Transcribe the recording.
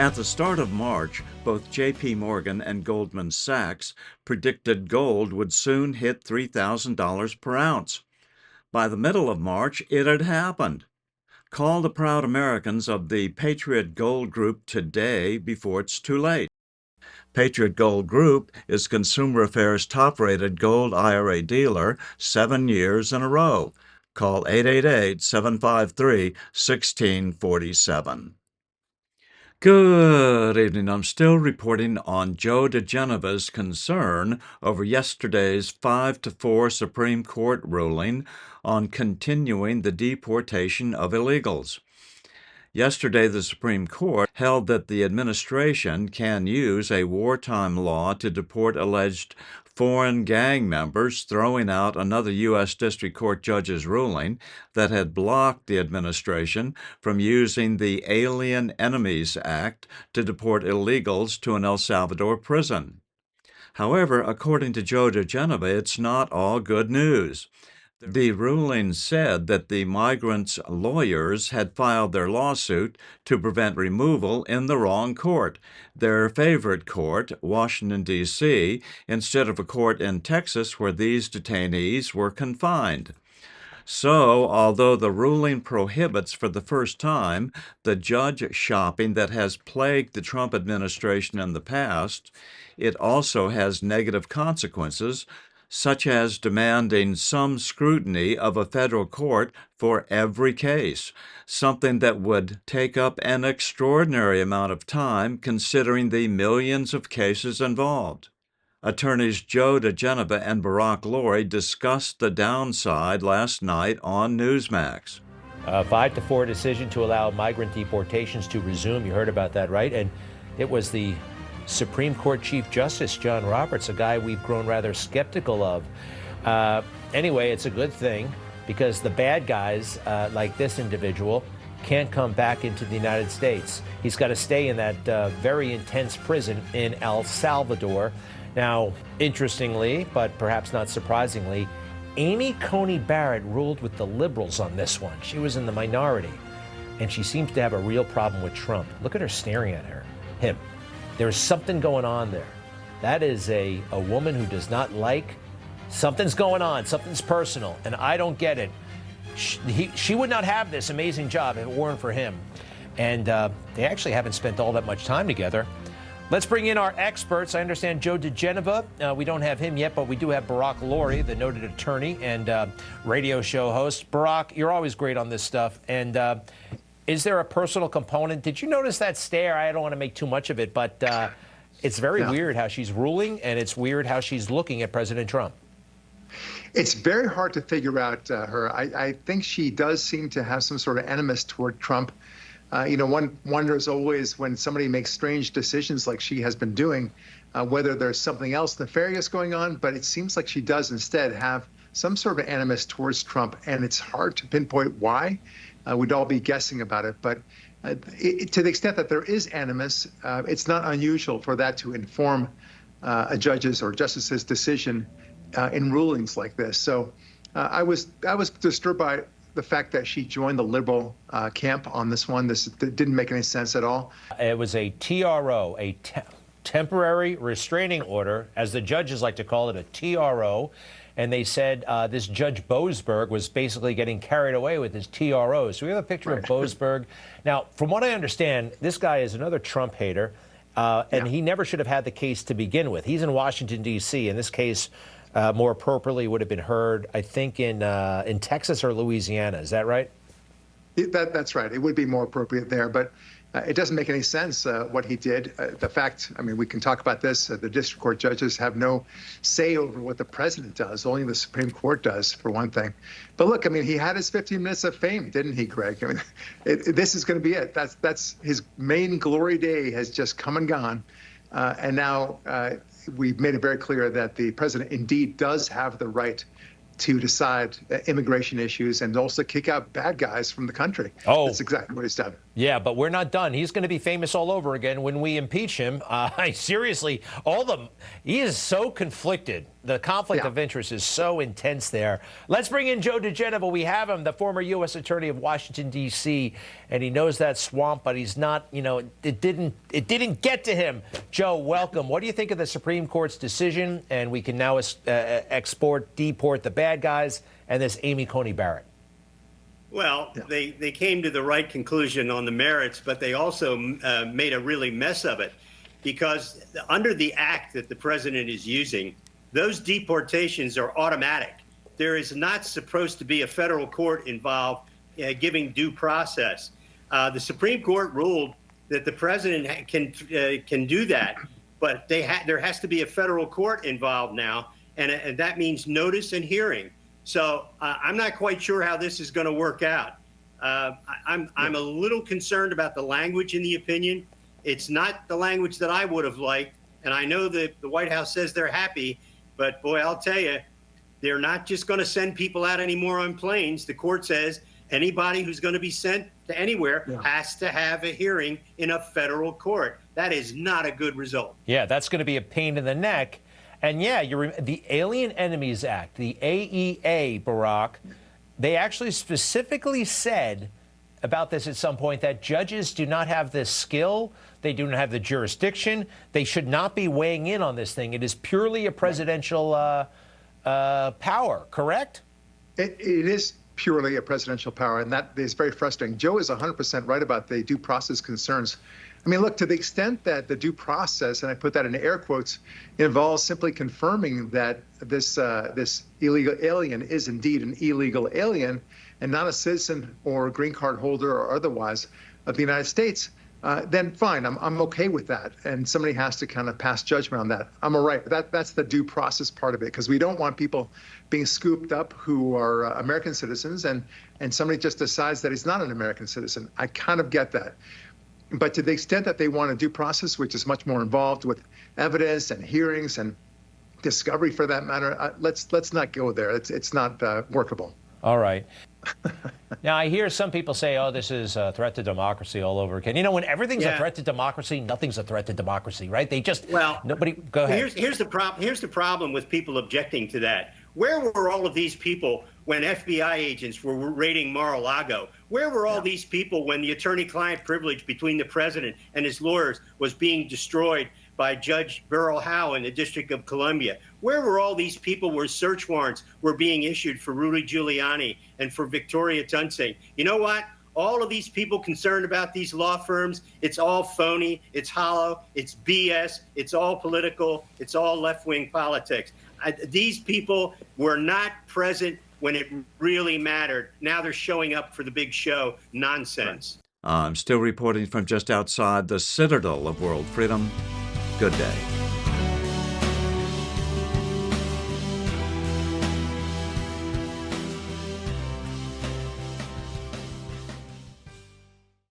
At the start of March, both J.P. Morgan and Goldman Sachs predicted gold would soon hit $3,000 per ounce. By the middle of March, it had happened. Call the proud Americans of the Patriot Gold Group today before it's too late. Patriot Gold Group is Consumer Affairs' top-rated gold IRA dealer 7 years in a row. Call 888-753-1647. Good evening. I'm still reporting on Joe diGenova's concern over yesterday's 5-4 Supreme Court ruling on continuing the deportation of illegals. Yesterday, the Supreme Court held that the administration can use a wartime law to deport alleged foreign gang members, throwing out another U.S. District Court judge's ruling that had blocked the administration from using the Alien Enemies Act to deport illegals to an El Salvador prison. However, according to Joe diGenova, it's not all good news. The ruling said that the migrants' lawyers had filed their lawsuit to prevent removal in the wrong court, their favorite court, Washington, D.C., instead of a court in Texas where these detainees were confined. So, although the ruling prohibits for the first time the judge shopping that has plagued the Trump administration in the past, it also has negative consequences, such as demanding some scrutiny of a federal court for every case, something that would take up an extraordinary amount of time considering the millions of cases involved. Attorneys Joe diGenova and Lurie discussed the downside last night on Newsmax. A 5-4 decision to allow migrant deportations to resume. You heard about that, right? And it was the Supreme Court Chief Justice John Roberts, a guy we've grown rather skeptical of. Anyway, it's a good thing because the bad guys, like this individual, can't come back into the United States. He's got to stay in that very intense prison in El Salvador. Now, interestingly, but perhaps not surprisingly, Amy Coney Barrett ruled with the liberals on this one. She was in the minority, and she seems to have a real problem with Trump. Look at her staring at him. There's something going on there. That is a woman who does not like, something's going on, something's personal, and I don't get it. She would not have this amazing job if it weren't for him. And they actually haven't spent all that much time together. Let's bring in our experts. I understand Joe diGenova. We don't have him yet, but we do have Lurie, the noted attorney and radio show host. Barack, you're always great on this stuff. And is there a personal component? Did you notice that stare? I don't want to make too much of it, but it's very weird how she's ruling, and it's weird how she's looking at President Trump. It's very hard to figure out her. I think she does seem to have some sort of animus toward Trump. One wonders always when somebody makes strange decisions like she has been doing, whether there's something else nefarious going on, but it seems like she does instead have some sort of animus towards Trump, and it's hard to pinpoint why. We'd all be guessing about it, but to the extent that there is animus, it's not unusual for that to inform a judge's or justice's decision in rulings like this. So I was disturbed by the fact that she joined the liberal camp on this one. This didn't make any sense at all. It was a TRO, a temporary restraining order, as the judges like to call it, a TRO. And they said this Judge Boasberg was basically getting carried away with his TRO. So we have a picture of Boasberg. Now, from what I understand, this guy is another Trump hater, and he never should have had the case to begin with. He's in Washington, D.C., and this case more appropriately would have been heard, I think, in Texas or Louisiana. Is that right? That's right. It would be more appropriate there, but it doesn't make any sense what he did. The fact, I mean, we can talk about this. The district court judges have no say over what the president does. Only the Supreme Court does, for one thing. But look, I mean, he had his 15 minutes of fame, didn't he, Greg? I mean, this is going to be it. That's his main glory day has just come and gone. And now we've made it very clear that the president indeed does have the right to decide immigration issues and also kick out bad guys from the country. Oh, that's exactly what he's done. Yeah, but we're not done. He's going to be famous all over again when we impeach him. Seriously, he is so conflicted. The conflict of interest is so intense there. Let's bring in Joe diGenova. We have him, the former U.S. Attorney of Washington, D.C., and he knows that swamp, but he's not, it didn't get to him. Joe, welcome. What do you think of the Supreme Court's decision? And we can now deport the bad guys and this Amy Coney Barrett. Well, they came to the right conclusion on the merits, but they also made a really mess of it, because under the act that the president is using, those deportations are automatic. There is not supposed to be a federal court involved giving due process. The Supreme Court ruled that the president can do that, but there has to be a federal court involved now, and that means notice and hearing. So I'm not quite sure how this is going to work out. I'm a little concerned about the language in the opinion. It's not the language that I would have liked, and I know that the White House says they're happy, but boy, I'll tell you, they're not just going to send people out anymore on planes. The court says anybody who's going to be sent to anywhere has to have a hearing in a federal court. That is not a good result. Yeah, that's going to be a pain in the neck. And yeah, the Alien Enemies Act, the AEA, Barack, they actually specifically said about this at some point that judges do not have the skill, they do not have the jurisdiction, they should not be weighing in on this thing. It is purely a presidential power, correct? It is purely a presidential power, and that is very frustrating. Joe is 100% right about the due process concerns. I mean, look, to the extent that the due process, and I put that in air quotes, involves simply confirming that this illegal alien is indeed an illegal alien and not a citizen or green card holder or otherwise of the United States, then fine, I'm okay with that. And somebody has to kind of pass judgment on that. I'm all right. That's the due process part of it, because we don't want people being scooped up who are American citizens and somebody just decides that he's not an American citizen. I kind of get that. But to the extent that they want a due process, which is much more involved with evidence and hearings and discovery for that matter, let's not go there. It's not workable. All right. Now, I hear some people say, oh, this is a threat to democracy all over again. When everything's a threat to democracy, nothing's a threat to democracy, right? Nobody, go ahead. Here's the problem with people objecting to that. Where were all of these people when FBI agents were raiding Mar-a-Lago? Where were all these people when the attorney-client privilege between the president and his lawyers was being destroyed by Judge Beryl Howe in the District of Columbia? Where were all these people where search warrants were being issued for Rudy Giuliani and for Victoria Toensing? You know what? All of these people concerned about these law firms, it's all phony, it's hollow, it's BS, it's all political, it's all left-wing politics. These people were not present when it really mattered. Now they're showing up for the big show. Nonsense. I'm still reporting from just outside the citadel of world freedom. Good day.